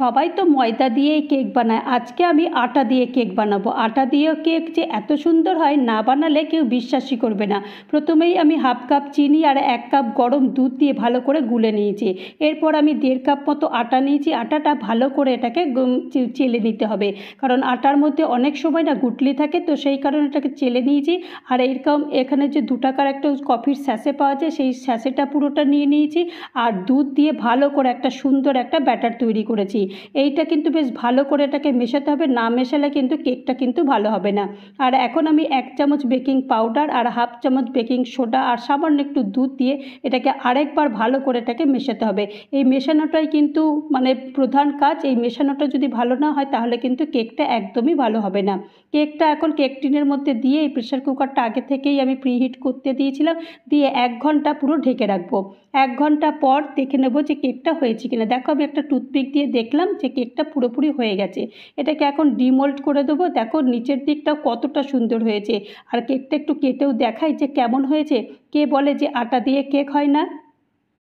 সবাই তো ময়দা দিয়েই কেক বানায়, আজকে আমি আটা দিয়ে কেক বানাবো। আটা দিয়ে কেক যে এত সুন্দর হয়, না বানালে কেউ বিশ্বাসই করবে না। প্রথমেই আমি হাফ কাপ চিনি আর 1 কাপ গরম দুধ দিয়ে ভালো করে গুলে নিয়েছি। এরপর আমি 1.5 কাপ মতো আটা নিয়েছি। আটাটা ভালো করে এটাকে চেলে নিতে হবে, কারণ আটার মধ্যে অনেক সময় না গুটলি থাকে, তো সেই কারণে এটাকে চেলে নিয়েছি। আর এরকম এখানে যে 2 টাকার একটা কফির স্যাশে পাওয়া যায়, সেই স্যাশেটা পুরোটা নিয়ে নিয়েছি। আর দুধ দিয়ে ভালো করে একটা সুন্দর একটা ব্যাটার তৈরি করেছি। এইটা কিন্তু বেশ ভালো করে এটাকে মেশাতে হবে, না মেশালে কিন্তু কেকটা কিন্তু ভালো হবে না। আর এখন আমি 1 চামচ বেকিং পাউডার আর হাফ চামচ বেকিং সোডা আর সামান্য একটু দুধ দিয়ে এটাকে আরেকবার ভালো করে এটাকে মেশাতে হবে। এই মেশানোটাই কিন্তু মানে প্রধান কাজ। এই মেশানোটা যদি ভালো না হয় তাহলে কিন্তু কেকটা একদমই ভালো হবে না। কেকটা এখন কেক টিনের মধ্যে দিয়ে এই প্রেশার কুকারটা আগে থেকেই আমি প্রিহিট করতে দিয়েছিলাম, দিয়ে 1 ঘন্টা পুরো ঢেকে রাখবো। 1 ঘন্টা পর দেখে নেবো যে কেকটা হয়েছে কিনা। দেখো আমি একটা টুথপিক দিয়ে দেখলাম যে কেকটা পুরোপুরি হয়ে গেছে। এটাকে এখন ডিমোল্ড করে দেবো। দেখো নিচের দিকটাও কতটা সুন্দর হয়েছে। আর কেকটা একটু কেটেও দেখাই যে কেমন হয়েছে। কে বলে যে আটা দিয়ে কেক হয় না।